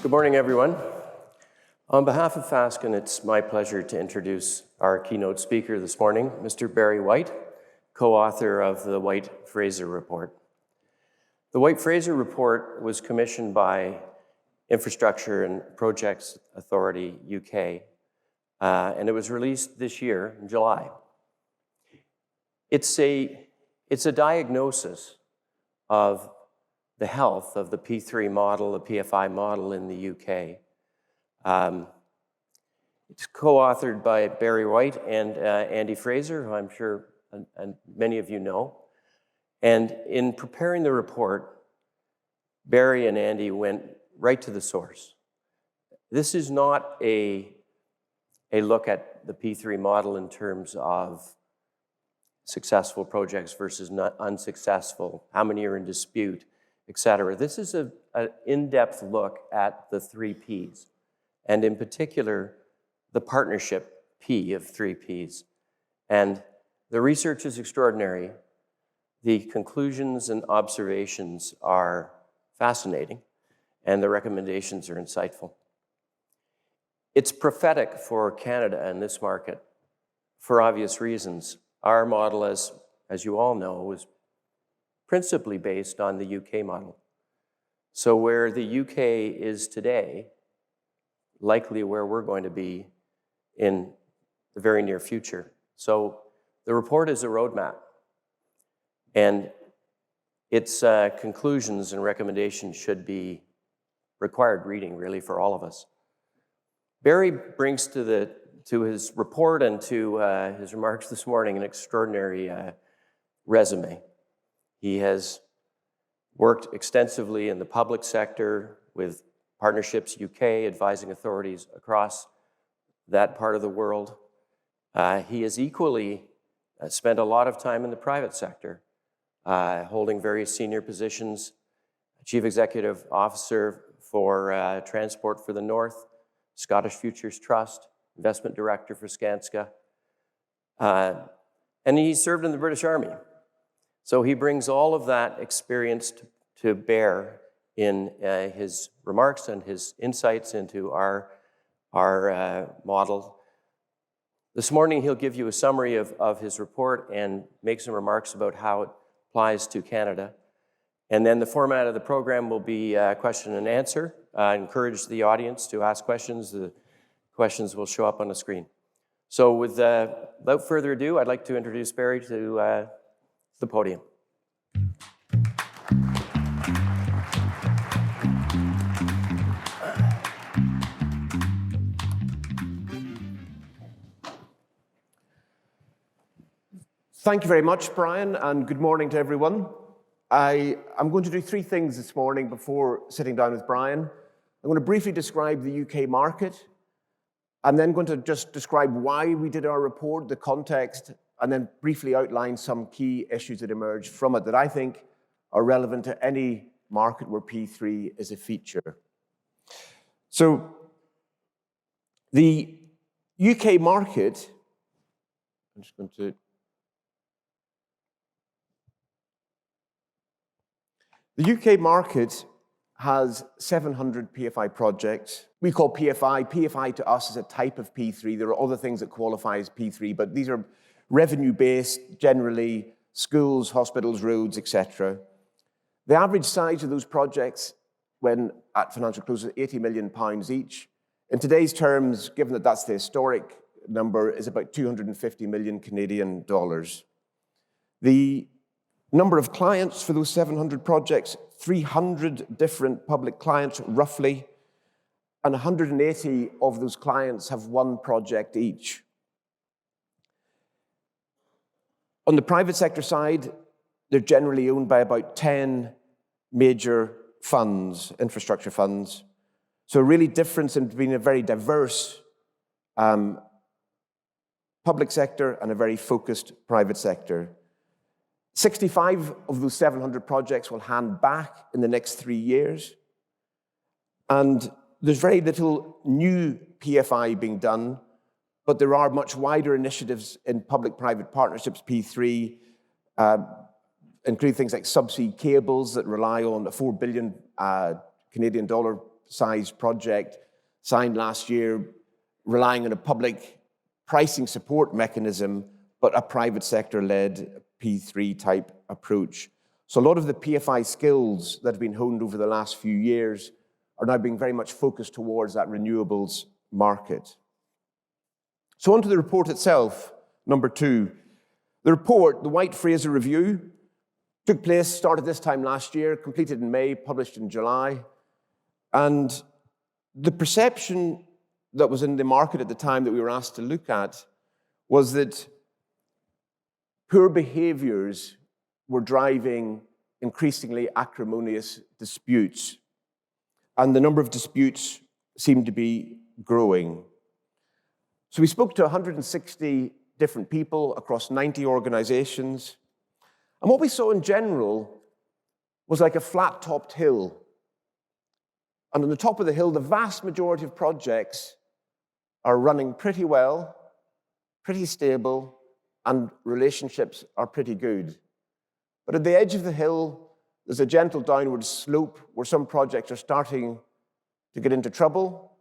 Good morning, everyone. On behalf of Fasken, it's my pleasure to introduce our keynote speaker this morning, Mr. Barry White, co-author of the White-Frasier report. The White-Frasier report was commissioned by Infrastructure and Projects Authority, UK, and it was released this year in July. It's a diagnosis of the health of the P3 model, the PFI model in the UK. It's co-authored by Barry White and Andy Fraser, who I'm sure and many of you know. And in preparing the report, Barry and Andy went right to the source. This is not a look at the P3 model in terms of successful projects versus not unsuccessful, how many are in dispute, etc. This is an in-depth look at the 3 Ps, and in particular, the partnership P of 3 Ps. And the research is extraordinary. The conclusions and observations are fascinating, and the recommendations are insightful. It's prophetic for Canada and this market for obvious reasons. Our model, as you all know, was principally based on the UK model. So where the UK is today, likely where we're going to be in the very near future. So the report is a roadmap, and its conclusions and recommendations should be required reading, really, for all of us. Barry brings to his report and to his remarks this morning an extraordinary resume. He has worked extensively in the public sector with Partnerships UK, advising authorities across that part of the world. He has equally spent a lot of time in the private sector, holding various senior positions, Chief Executive Officer for Transport for the North, Scottish Futures Trust, Investment Director for Skanska, and he served in the British Army. So he brings all of that experience to bear in his remarks and his insights into our model. This morning, he'll give you a summary of his report and make some remarks about how it applies to Canada. And then the format of the program will be question and answer. I encourage the audience to ask questions. The questions will show up on the screen. So without further ado, I'd like to introduce Barry to the podium. Thank you very much, Brian, and good morning to everyone. I'm going to do 3 things this morning before sitting down with Brian. I'm going to briefly describe the UK market. I'm then going to just describe why we did our report, the context, and then briefly outline some key issues that emerged from it that I think are relevant to any market where P3 is a feature. So the UK market, I'm just going to... The UK market has 700 PFI projects. We call PFI. PFI to us is a type of P3. There are other things that qualify as P3, but these are revenue-based, generally schools, hospitals, roads, etc. The average size of those projects when at financial close is £80 million each. In today's terms, given that that's the historic number, is about 250 million Canadian dollars. The number of clients for those 700 projects, 300 different public clients, roughly, and 180 of those clients have 1 project each. On the private sector side, they're generally owned by about 10 major funds, infrastructure funds. So a really difference in between a very diverse public sector and a very focused private sector. 65 of those 700 projects will hand back in the next 3 years. And there's very little new PFI being done, but there are much wider initiatives in public-private partnerships, P3, include things like subsea cables that rely on a $4 billion Canadian dollar sized project signed last year, relying on a public pricing support mechanism, but a private sector-led P3 type approach. So a lot of the PFI skills that have been honed over the last few years are now being very much focused towards that renewables market. So on to the report itself, number 2. The report, the White-Frasier review, took place, started this time last year, completed in May, published in July. And the perception that was in the market at the time that we were asked to look at was that poor behaviors were driving increasingly acrimonious disputes. And the number of disputes seemed to be growing. So we spoke to 160 different people across 90 organizations. And what we saw in general was like a flat-topped hill. And on the top of the hill, the vast majority of projects are running pretty well, pretty stable, and relationships are pretty good. But at the edge of the hill, there's a gentle downward slope where some projects are starting to get into trouble,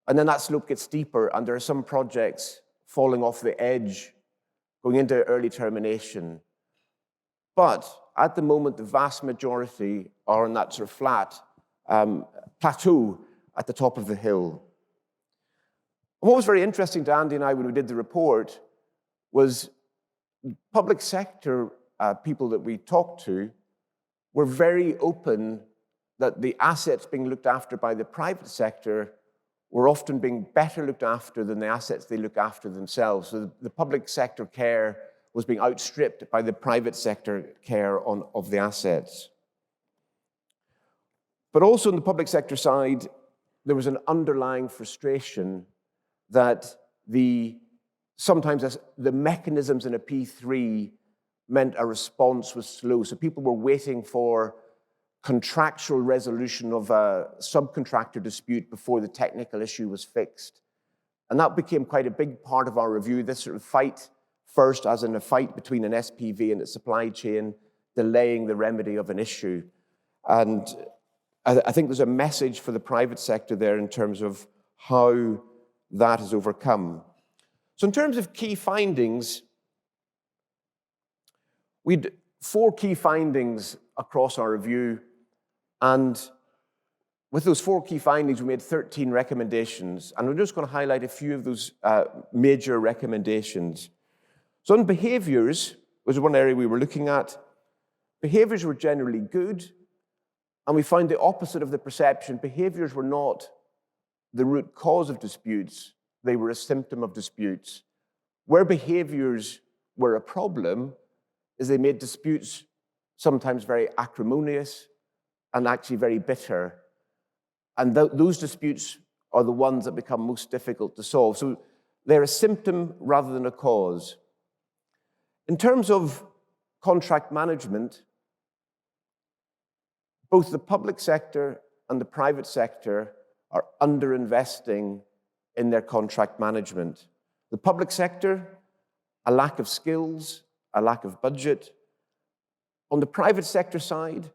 and then that slope gets steeper, and there are some projects falling off the edge, going into early termination. But at the moment, the vast majority are on that sort of flat plateau at the top of the hill. And what was very interesting to Andy and I when we did the report was public sector people that we talked to were very open that the assets being looked after by the private sector were often being better looked after than the assets they look after themselves. So the public sector care was being outstripped by the private sector care of the assets. But also on the public sector side, there was an underlying frustration that sometimes the mechanisms in a P3 meant a response was slow. So people were waiting for contractual resolution of a subcontractor dispute before the technical issue was fixed. And that became quite a big part of our review, this sort of fight first, as in a fight between an SPV and its supply chain, delaying the remedy of an issue. And I think there's a message for the private sector there in terms of how that is overcome. So in terms of key findings, we had 4 key findings across our review, and with those 4 key findings, we made 13 recommendations, and we're just going to highlight a few of those major recommendations. So on behaviours, was one area we were looking at. Behaviours were generally good, and we found the opposite of the perception. Behaviours were not the root cause of disputes, they were a symptom of disputes. Where behaviours were a problem is they made disputes sometimes very acrimonious and actually very bitter. And those disputes are the ones that become most difficult to solve. So they're a symptom rather than a cause. In terms of contract management, both the public sector and the private sector are underinvesting in their contract management. The public sector, a lack of skills, a lack of budget. On the private sector side,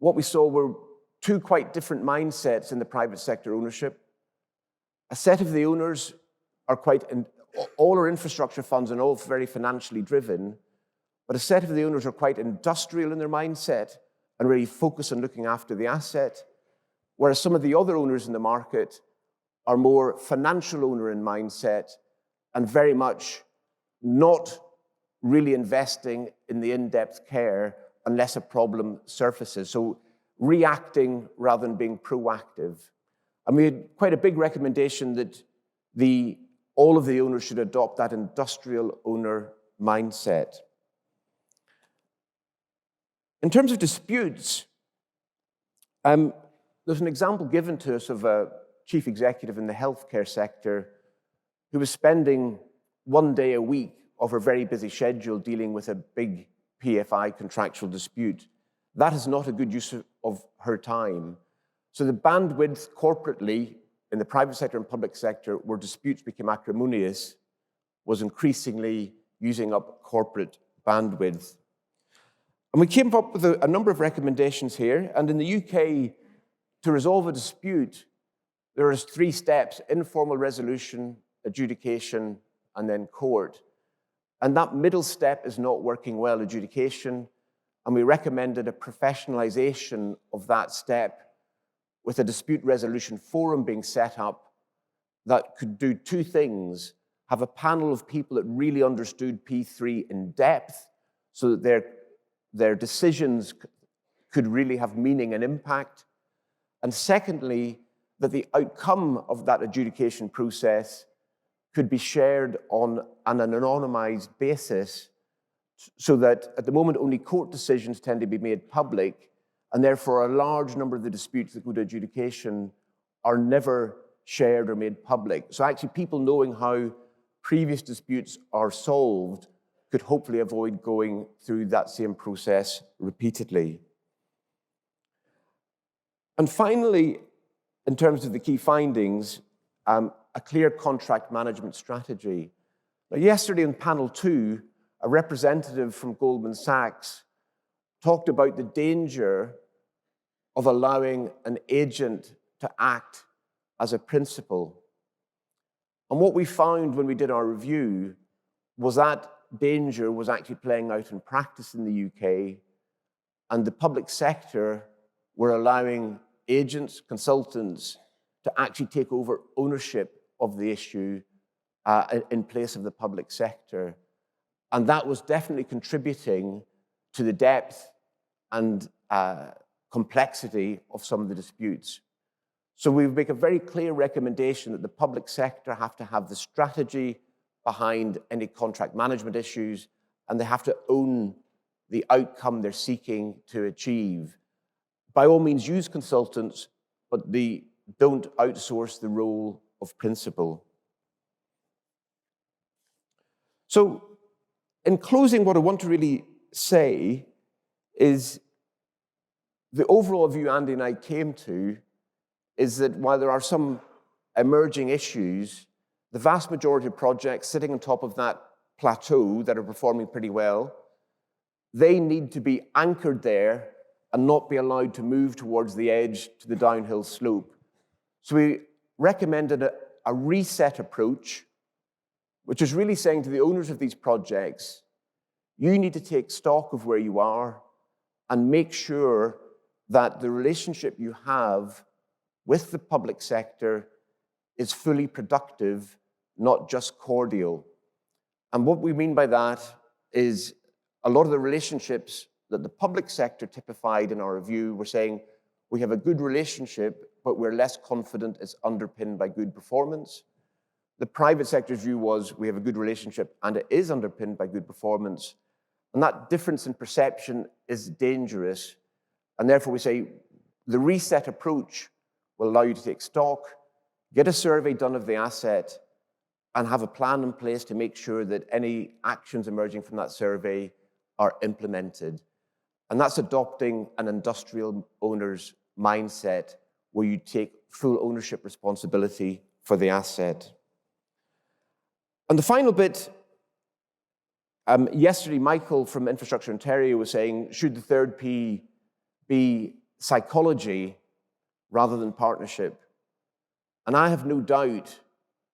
what we saw were 2 quite different mindsets in the private sector ownership. A set of the owners are all are infrastructure funds and all very financially driven, but a set of the owners are quite industrial in their mindset and really focus on looking after the asset, whereas some of the other owners in the market are more financial owner in mindset and very much not really investing in the in-depth care unless a problem surfaces. So reacting rather than being proactive. And we had quite a big recommendation that all of the owners should adopt that industrial owner mindset. In terms of disputes, there's an example given to us of a chief executive in the healthcare sector who was spending 1 day a week of her very busy schedule dealing with a big PFI contractual dispute. That is not a good use of her time. So the bandwidth corporately in the private sector and public sector where disputes became acrimonious was increasingly using up corporate bandwidth. And we came up with a number of recommendations here. And in the UK, to resolve a dispute, there is 3 steps: informal resolution, adjudication, and then court. And that middle step is not working well, adjudication, and we recommended a professionalization of that step with a dispute resolution forum being set up that could do 2 things: have a panel of people that really understood P3 in depth so that their decisions could really have meaning and impact, and secondly, that the outcome of that adjudication process could be shared on an anonymized basis, so that at the moment only court decisions tend to be made public, and therefore a large number of the disputes that go to adjudication are never shared or made public. So actually people knowing how previous disputes are solved could hopefully avoid going through that same process repeatedly. And finally, in terms of the key findings, a clear contract management strategy. Now, yesterday in panel 2, a representative from Goldman Sachs talked about the danger of allowing an agent to act as a principal. And what we found when we did our review was that danger was actually playing out in practice in the UK, and the public sector were allowing agents, consultants, to actually take over ownership of the issue in place of the public sector. And that was definitely contributing to the depth and complexity of some of the disputes. So we make a very clear recommendation that the public sector have to have the strategy behind any contract management issues, and they have to own the outcome they're seeking to achieve. By all means, use consultants, but don't outsource the role of principal. So, in closing, what I want to really say is the overall view Andy and I came to is that while there are some emerging issues, the vast majority of projects sitting on top of that plateau that are performing pretty well, they need to be anchored there and not be allowed to move towards the edge to the downhill slope. So we recommended a reset approach, which is really saying to the owners of these projects, you need to take stock of where you are and make sure that the relationship you have with the public sector is fully productive, not just cordial. And what we mean by that is a lot of the relationships that the public sector typified in our review were saying, we have a good relationship, but we're less confident it's underpinned by good performance. The private sector's view was, we have a good relationship and it is underpinned by good performance. And that difference in perception is dangerous. And therefore we say, the reset approach will allow you to take stock, get a survey done of the asset, and have a plan in place to make sure that any actions emerging from that survey are implemented. And that's adopting an industrial owner's mindset where you take full ownership responsibility for the asset. And the final bit, yesterday Michael from Infrastructure Ontario was saying, should the third P be psychology rather than partnership? And I have no doubt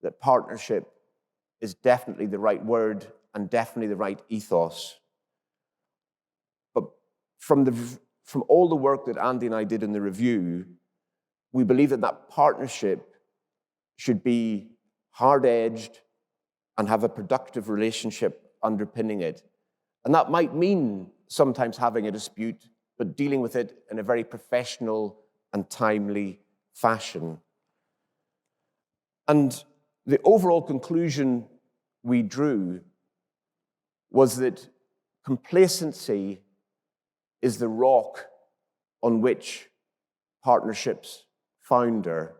that partnership is definitely the right word and definitely the right ethos. But from all the work that Andy and I did in the review, we believe that that partnership should be hard-edged and have a productive relationship underpinning it. And that might mean sometimes having a dispute, but dealing with it in a very professional and timely fashion. And the overall conclusion we drew was that complacency is the rock on which partnerships founder.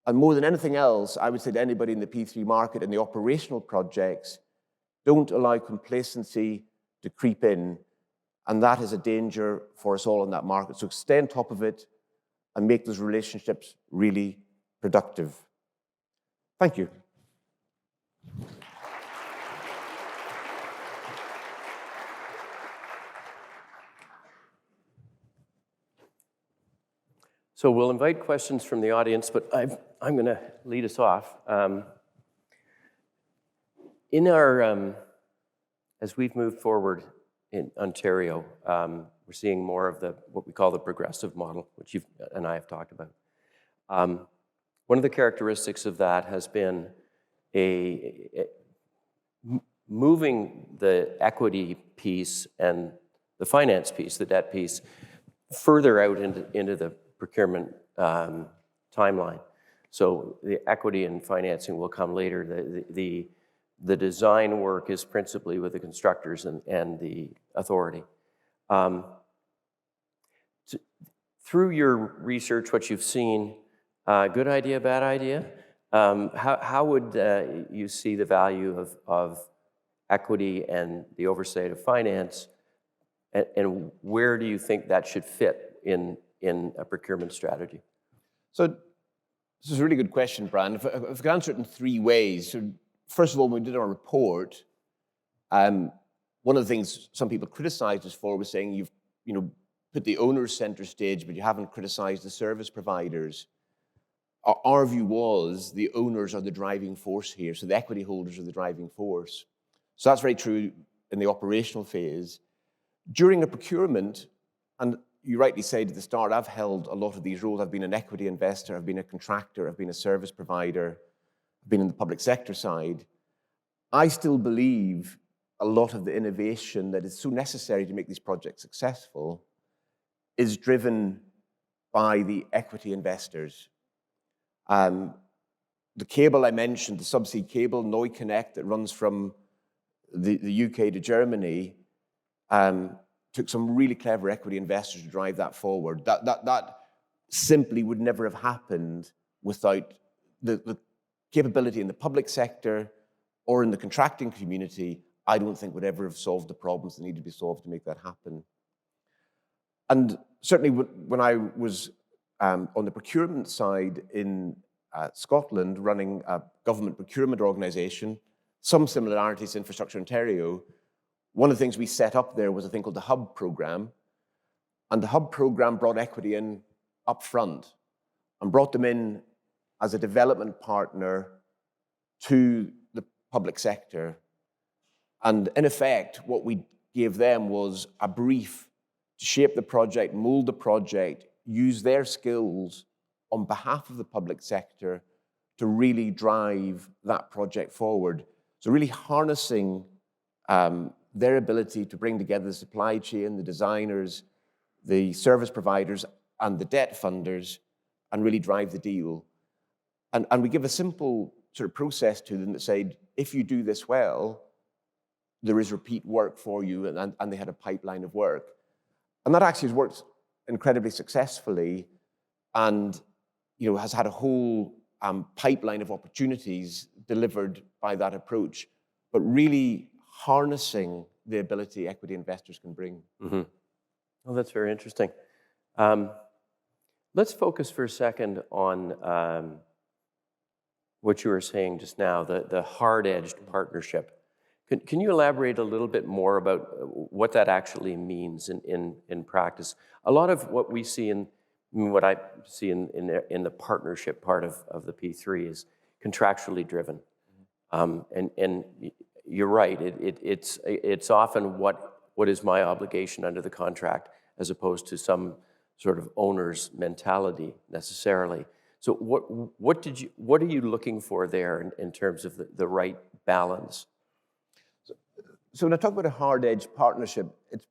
And more than anything else, I would say to anybody in the P3 market and the operational projects, don't allow complacency to creep in. And that is a danger for us all in that market. So stay on top of it and make those relationships really productive. Thank you. So we'll invite questions from the audience, but I'm going to lead us off. In our, as we've moved forward in Ontario, we're seeing more of what we call the progressive model, which you and I have talked about. One of the characteristics of that has been moving the equity piece and the finance piece, the debt piece, further out into the procurement timeline. So the equity and financing will come later. The design work is principally with the constructors and the authority. Through your research, what you've seen, good idea, bad idea? How would you see the value of equity and the oversight of finance, and where do you think that should fit in a procurement strategy? So this is a really good question, Brian. If I could answer it in three ways. So first of all, when we did our report, one of the things some people criticized us for was saying you've put the owners center stage, but you haven't criticized the service providers. Our view was the owners are the driving force here, so the equity holders are the driving force. So that's very true in the operational phase. During a procurement, and you rightly said at the start, I've held a lot of these roles. I've been an equity investor, I've been a contractor, I've been a service provider, I've been in the public sector side. I still believe a lot of the innovation that is so necessary to make these projects successful is driven by the equity investors. The cable I mentioned, the subsea cable, Noi Connect, that runs from the UK to Germany, took some really clever equity investors to drive that forward. That simply would never have happened without the capability in the public sector or in the contracting community. I don't think would ever have solved the problems that need to be solved to make that happen. And certainly when I was on the procurement side in Scotland, running a government procurement organization, some similarities to Infrastructure Ontario, one of the things we set up there was a thing called the Hub program. And the Hub program brought equity in up front and brought them in as a development partner to the public sector. And in effect, what we gave them was a brief to shape the project, mold the project, use their skills on behalf of the public sector to really drive that project forward. So really harnessing their ability to bring together the supply chain, the designers, the service providers, and the debt funders, and really drive the deal. And we give a simple sort of process to them that said, if you do this well, there is repeat work for you, and they had a pipeline of work. And that actually has worked incredibly successfully, and has had a whole pipeline of opportunities delivered by that approach, but really harnessing the ability equity investors can bring. Mm-hmm. Well, that's very interesting. Let's focus for a second on what you were saying just now, the hard-edged partnership. Can you elaborate a little bit more about what that actually means in practice? A lot of what we see what I see in the partnership part of the P3 is contractually driven. And you're right, it's often what is my obligation under the contract as opposed to some sort of owner's mentality necessarily. So what are you looking for there in terms of the right balance? So when I talk about a hard-edged partnership, it's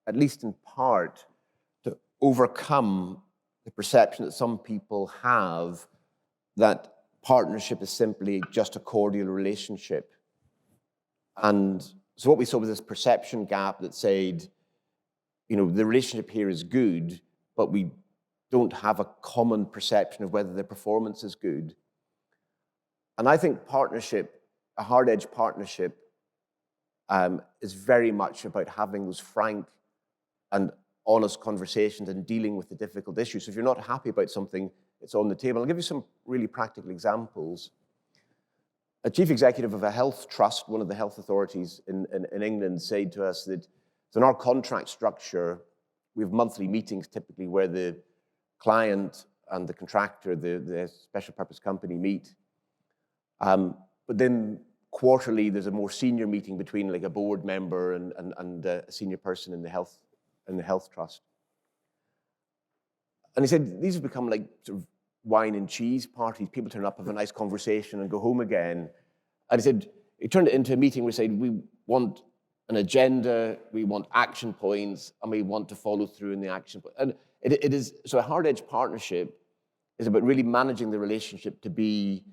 at least in part to overcome the perception that some people have that partnership is simply just a cordial relationship. And so what we saw was this perception gap that said, the relationship here is good, but we don't have a common perception of whether the performance is good. And I think a hard-edged partnership, is very much about having those frank and honest conversations and dealing with the difficult issues. So if you're not happy about something, it's on the table. I'll give you some really practical examples. A chief executive of a health trust, one of the health authorities in England, said to us that in our contract structure, we have monthly meetings typically where the client and the contractor, the special purpose company, meet. But then quarterly, there's a more senior meeting between like a board member and a senior person in the health trust. And he said, these have become like sort of wine and cheese parties. People turn up, have a nice conversation and go home again. And he said, he turned it into a meeting where he said, we want an agenda, we want action points, and we want to follow through in the action point. And it is, so a hard-edged partnership is about really managing the relationship to be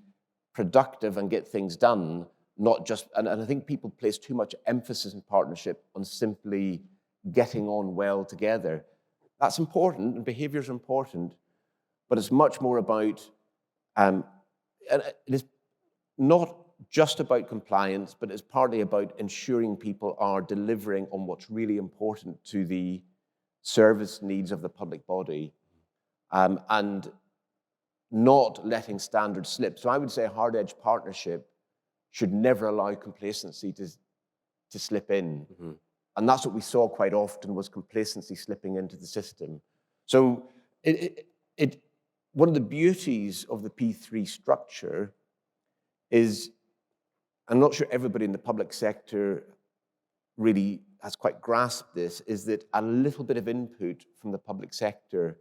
productive and get things done, not just, and I think people place too much emphasis in partnership on simply getting on well together. That's important, and behaviors are important, but it's much more about, and it is not just about compliance, but it's partly about ensuring people are delivering on what's really important to the service needs of the public body, and not letting standards slip. So I would say a hard-edged partnership should never allow complacency to slip in. Mm-hmm. And that's what we saw quite often, was complacency slipping into the system. So one of the beauties of the P3 structure is, I'm not sure everybody in the public sector really has quite grasped this, is that a little bit of input from the public sector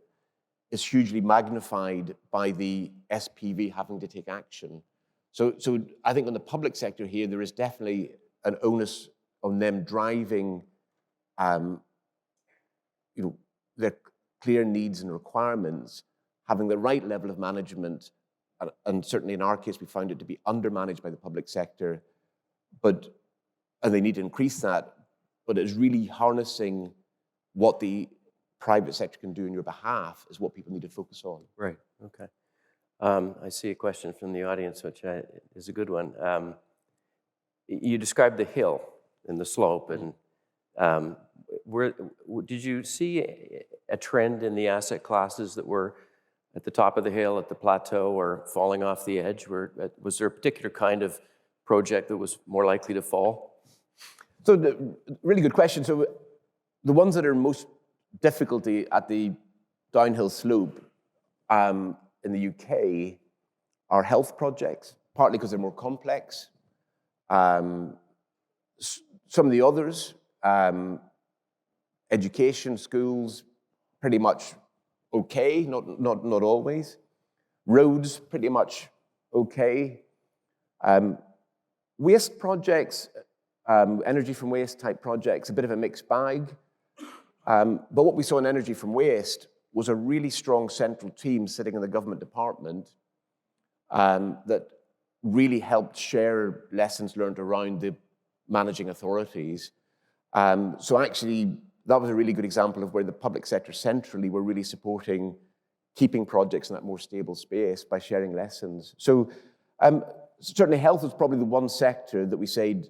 is hugely magnified by the SPV having to take action. So I think on the public sector here, there is definitely an onus on them driving their clear needs and requirements, having the right level of management, and certainly in our case, we found it to be undermanaged by the public sector, and they need to increase that, but it's really harnessing what the private sector can do on your behalf is what people need to focus on. Right, okay. I see a question from the audience, which is a good one. You described the hill and the slope, and did you see a trend in the asset classes that were at the top of the hill, at the plateau, or falling off the edge? Was there a particular kind of project that was more likely to fall? So, really good question. So, the ones that are most difficulty at the downhill slope in the UK are health projects, partly because they're more complex. Some of the others, education, schools, pretty much okay, not always. Roads, pretty much okay. Waste projects, energy from waste type projects, a bit of a mixed bag. But what we saw in energy from waste was a really strong central team sitting in the government department that really helped share lessons learned around the managing authorities. So actually, that was a really good example of where the public sector centrally were really supporting keeping projects in that more stable space by sharing lessons. So certainly health was probably the one sector that we said,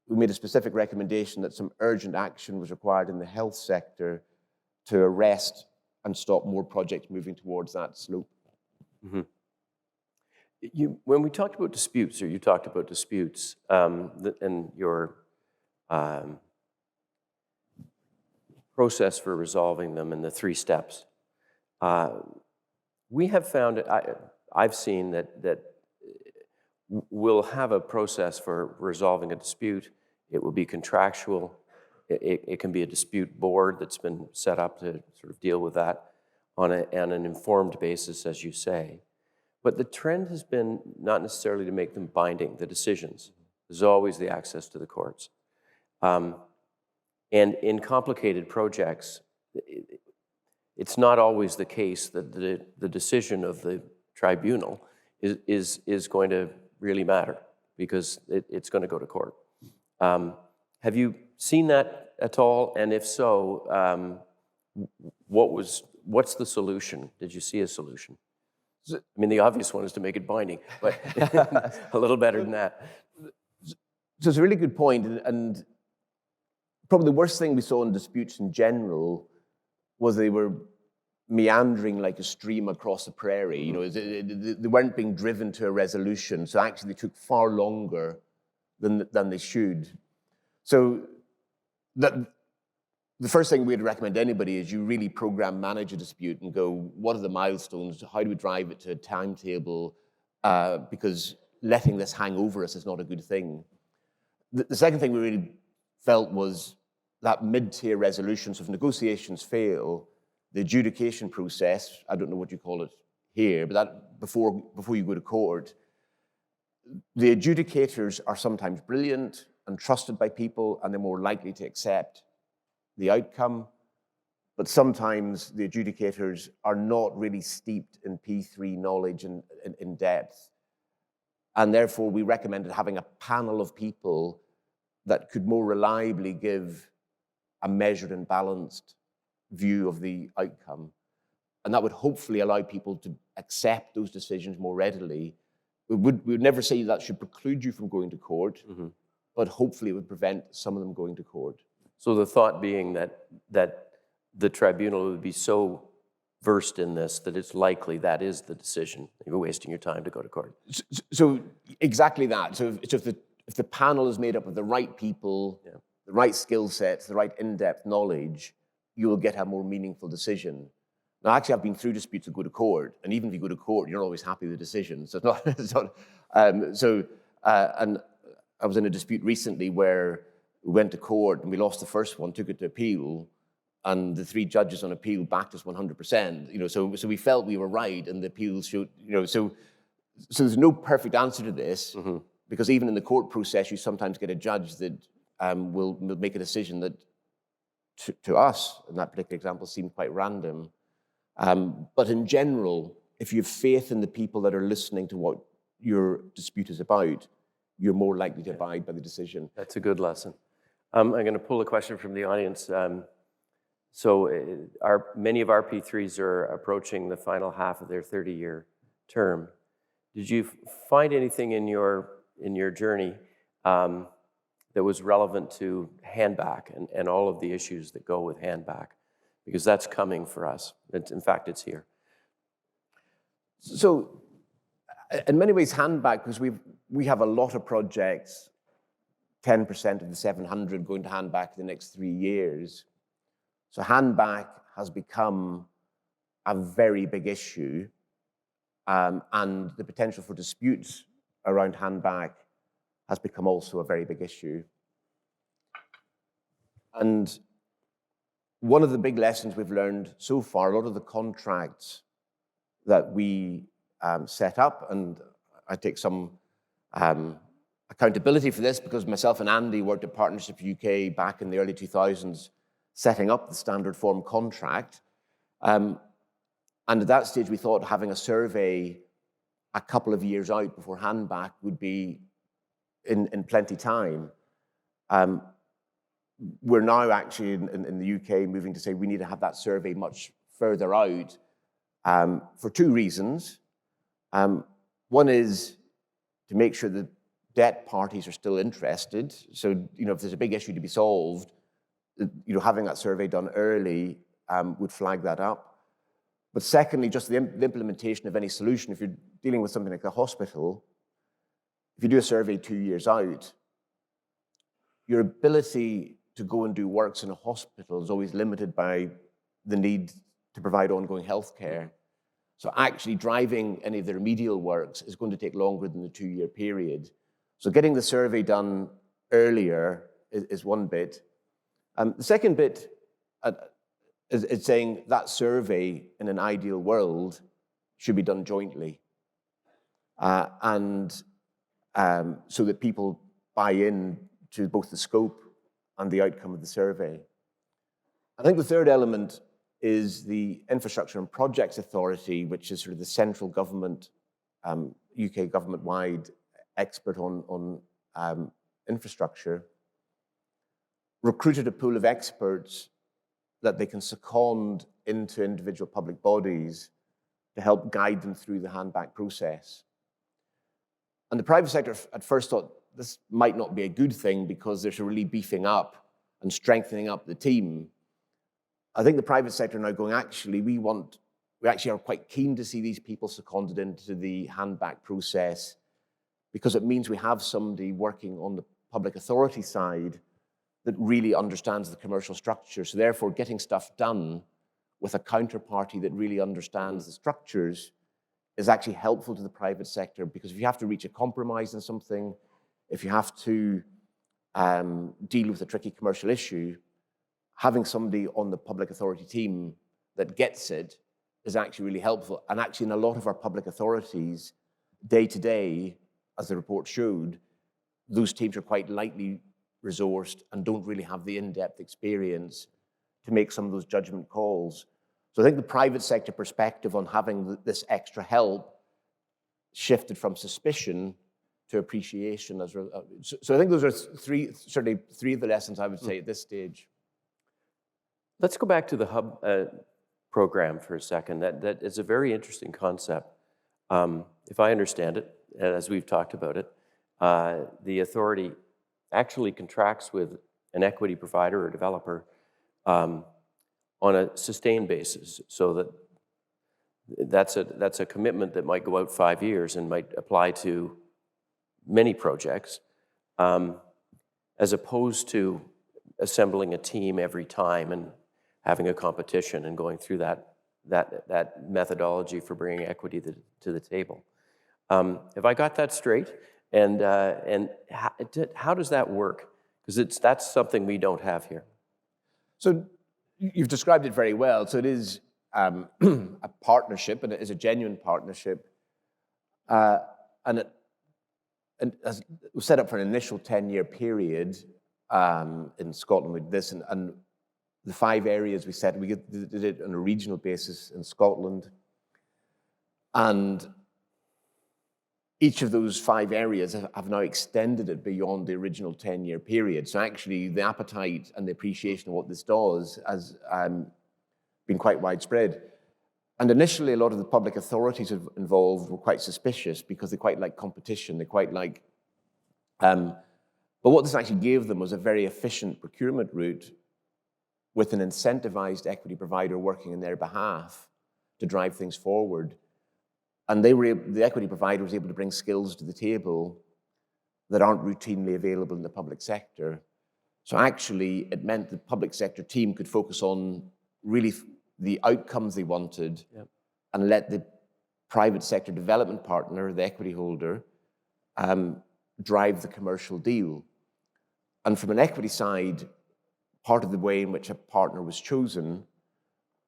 we made a specific recommendation that some urgent action was required in the health sector to arrest and stop more projects moving towards that slope. Mm-hmm. When we talked about disputes, or you talked about disputes, and your process for resolving them and the 3 steps, we have found, I've seen that we'll have a process for resolving a dispute. It will be contractual. It can be a dispute board that's been set up to sort of deal with that on an informed basis, as you say. But the trend has been not necessarily to make them binding, the decisions. There's always the access to the courts. And in complicated projects, it's not always the case that the decision of the tribunal is going to really matter, because it's going to go to court. Have you seen that at all? And if so, what's the solution? Did you see a solution? I mean, the obvious one is to make it binding, but a little better than that. So it's a really good point, and probably the worst thing we saw in disputes in general was they were meandering like a stream across a prairie. You know, they weren't being driven to a resolution, so actually they took far longer than they should. So the the first thing we'd recommend to anybody is you really program manage a dispute and go, what are the milestones? How do we drive it to a timetable? Because letting this hang over us is not a good thing. The second thing we really felt was that mid-tier resolution. So if negotiations fail, the adjudication process, I don't know what you call it here, but that before you go to court, the adjudicators are sometimes brilliant and trusted by people, and they're more likely to accept the outcome. But sometimes the adjudicators are not really steeped in P3 knowledge and in depth. And therefore, we recommended having a panel of people that could more reliably give a measured and balanced view of the outcome. And that would hopefully allow people to accept those decisions more readily. We would never say that should preclude you from going to court, but hopefully it would prevent some of them going to court. So the thought being that the tribunal would be so versed in this that it's likely that is the decision. You're wasting your time to go to court. So exactly that. So if the panel is made up of the right people, the right skill sets, the right in-depth knowledge, you will get a more meaningful decision. Now, actually, I've been through disputes that go to court, and even if you go to court, you're not always happy with the decision. So it's not. And I was in a dispute recently where we went to court and we lost the first one, took it to appeal, and the 3 judges on appeal backed us 100%. So we felt we were right, and the appeals showed. So there's no perfect answer to this, because even in the court process, you sometimes get a judge that will make a decision that, to us, in that particular example, seemed quite random. But in general, if you have faith in the people that are listening to what your dispute is about, you're more likely to abide by the decision. That's a good lesson. I'm going to pull a question from the audience. Many of our P3s are approaching the final half of their 30-year term. Did you find anything in your journey that was relevant to handback and all of the issues that go with handback? Because that's coming for us. In fact, it's here. So in many ways, handback, because we have a lot of projects, 10% of the 700 going to handback in the next 3 years. So handback has become a very big issue, and the potential for disputes around handback has become also a very big issue. And one of the big lessons we've learned so far, a lot of the contracts that we set up, and I take some accountability for this because myself and Andy worked at Partnership UK back in the early 2000s, setting up the standard form contract. And at that stage, we thought having a survey a couple of years out before handback would be in plenty time. We're now actually in the UK moving to say we need to have that survey much further out for 2 reasons. One is to make sure that debt parties are still interested. So, if there's a big issue to be solved, having that survey done early would flag that up. But secondly, just the implementation of any solution. If you're dealing with something like a hospital, if you do a survey 2 years out, your ability to go and do works in a hospital is always limited by the need to provide ongoing health care. So actually driving any of the remedial works is going to take longer than the 2-year period. So getting the survey done earlier is one bit. The second bit is saying that survey in an ideal world should be done jointly. So that people buy in to both the scope and the outcome of the survey. I think the third element is the Infrastructure and Projects Authority, which is sort of the central government, UK government-wide expert on infrastructure, recruited a pool of experts that they can second into individual public bodies to help guide them through the handback process. And the private sector at first thought this might not be a good thing because they're really beefing up and strengthening up the team. I think the private sector now going, actually, we actually are quite keen to see these people seconded into the handback process because it means we have somebody working on the public authority side that really understands the commercial structure. So therefore, getting stuff done with a counterparty that really understands the structures is actually helpful to the private sector, because if you have to reach a compromise on something, if you have to deal with a tricky commercial issue, having somebody on the public authority team that gets it is actually really helpful. And actually in a lot of our public authorities, day to day, as the report showed, those teams are quite lightly resourced and don't really have the in-depth experience to make some of those judgment calls. So I think the private sector perspective on having this extra help shifted from suspicion to appreciation. So I think those are certainly three of the lessons I would say at this stage. Let's go back to the hub program for a second. That is a very interesting concept. If I understand it, as we've talked about it, the authority actually contracts with an equity provider or developer on a sustained basis, so that's a commitment that might go out 5 years and might apply to many projects, as opposed to assembling a team every time and having a competition and going through that methodology for bringing equity to the table. Have I got that straight? And how does that work? Because that's something we don't have here. So you've described it very well. So it is a partnership, and it is a genuine partnership. And it was set up for an initial 10-year period in Scotland with this, and the 5 areas we set, we did it on a regional basis in Scotland. And each of those 5 areas have now extended it beyond the original 10-year period. So actually, the appetite and the appreciation of what this does has been quite widespread. And initially, a lot of the public authorities involved were quite suspicious because they quite like competition. They quite like... but what this actually gave them was a very efficient procurement route with an incentivized equity provider working on their behalf to drive things forward. And the equity provider was able to bring skills to the table that aren't routinely available in the public sector. So actually, it meant the public sector team could focus on really the outcomes they wanted, yep, and let the private sector development partner, the equity holder, drive the commercial deal. And from an equity side, part of the way in which a partner was chosen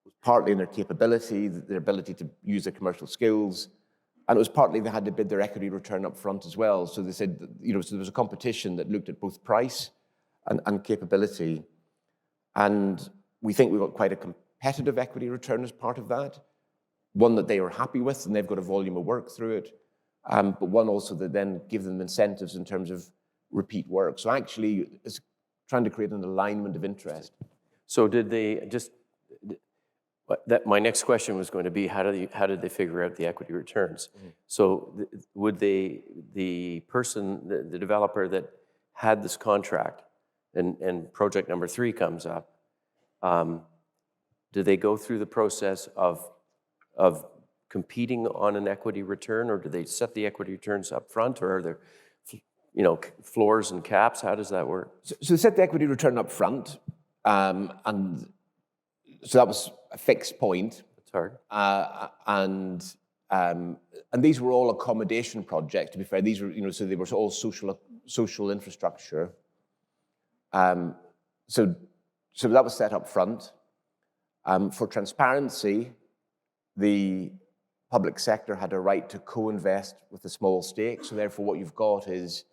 was partly in their capability, their ability to use their commercial skills, and it was partly they had to bid their equity return up front as well. So they said, so there was a competition that looked at both price and capability. And we think we got quite a competitive equity return as part of that, one that they were happy with, and they've got a volume of work through it, but one also that then give them incentives in terms of repeat work. So actually, it's trying to create an alignment of interest. So did they just... my next question was going to be, how did they figure out the equity returns? Mm-hmm. So would the person, the developer that had this contract, and project number 3 comes up, do they go through the process of competing on an equity return, or do they set the equity returns up front, or are there floors and caps? How does that work? So they set the equity return up front, and so that was a fixed point. It's hard. And these were all accommodation projects, to be fair. These were, so they were all social infrastructure. So that was set up front. For transparency, the public sector had a right to co-invest with a small stake. So therefore, what you've got is,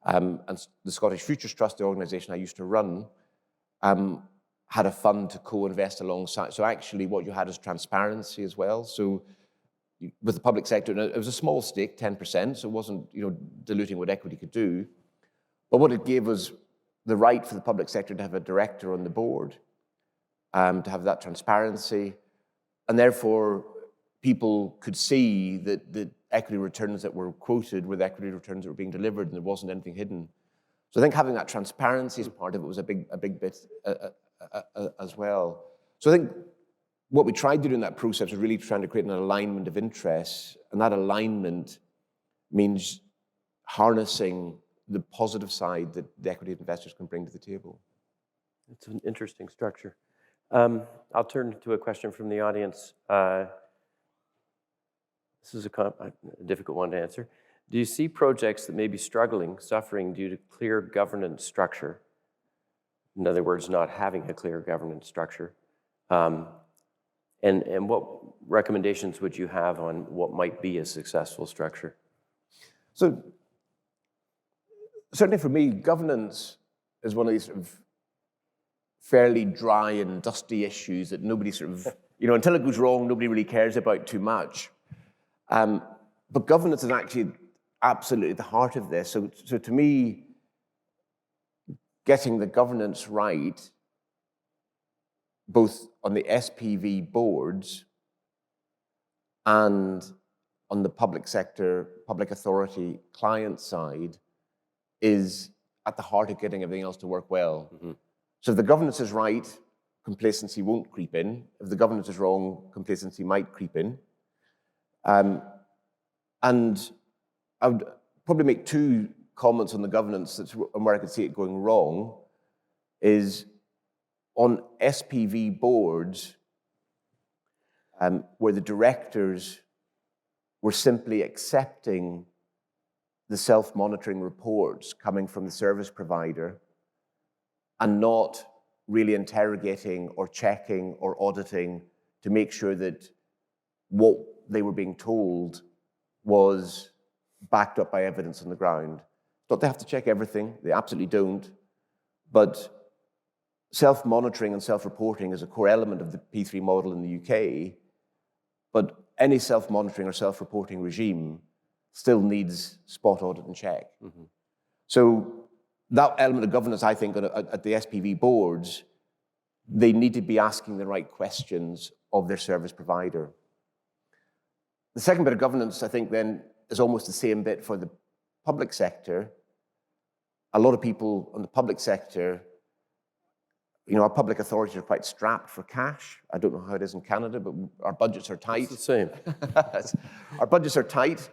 and the Scottish Futures Trust, the organisation I used to run, had a fund to co-invest alongside. So actually what you had is transparency as well. So with the public sector, it was a small stake, 10%, so it wasn't diluting what equity could do. But what it gave was the right for the public sector to have a director on the board, to have that transparency, and therefore people could see that the equity returns that were quoted were the equity returns that were being delivered, and there wasn't anything hidden. So I think having that transparency as part of it was a big bit as well. So I think what we tried to do in that process was really trying to create an alignment of interests, and that alignment means harnessing the positive side that the equity investors can bring to the table. It's an interesting structure. I'll turn to a question from the audience. This is a difficult one to answer. Do you see projects that may be suffering due to clear governance structure? In other words, not having a clear governance structure. And what recommendations would you have on what might be a successful structure? So certainly for me, governance is one of these sort of fairly dry and dusty issues that nobody sort of, until it goes wrong, nobody really cares about too much. But governance is actually absolutely the heart of this. So to me, getting the governance right, both on the SPV boards and on the public sector, public authority client side, is at the heart of getting everything else to work well. Mm-hmm. So if the governance is right, complacency won't creep in. If the governance is wrong, complacency might creep in. And I would probably make two comments on the governance and where I could see it going wrong is on SPV boards where the directors were simply accepting the self-monitoring reports coming from the service provider and not really interrogating or checking or auditing to make sure that what they were being told was backed up by evidence on the ground. Not they have to check everything, they absolutely don't, but self-monitoring and self-reporting is a core element of the P3 model in the UK, but any self-monitoring or self-reporting regime still needs spot audit and check. Mm-hmm. So that element of governance, I think, at the SPV boards, they need to be asking the right questions of their service provider. The second bit of governance, I think, then, is almost the same bit for the public sector. A lot of people in the public sector, our public authorities are quite strapped for cash. I don't know how it is in Canada, but our budgets are tight. It's the same. Our budgets are tight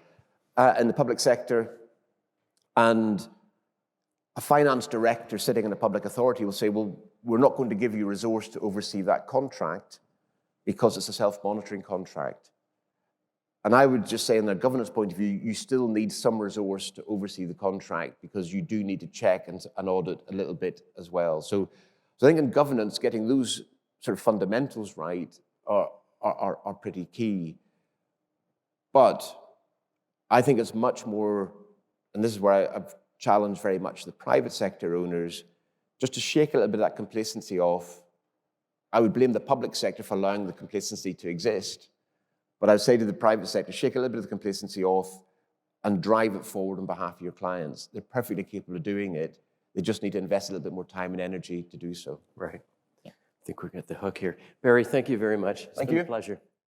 in the public sector, and a finance director sitting in a public authority will say, well, we're not going to give you resource to oversee that contract because it's a self-monitoring contract. And I would just say, in the governance point of view, you still need some resource to oversee the contract because you do need to check and audit a little bit as well. So I think in governance, getting those sort of fundamentals right are pretty key. But I think it's much more, and this is where I've challenged very much the private sector owners, just to shake a little bit of that complacency off. I would blame the public sector for allowing the complacency to exist. But I would say to the private sector, shake a little bit of the complacency off and drive it forward on behalf of your clients. They're perfectly capable of doing it. They just need to invest a little bit more time and energy to do so. Right. Yeah. I think we're at the hook here. Barry, thank you very much. It's been a pleasure.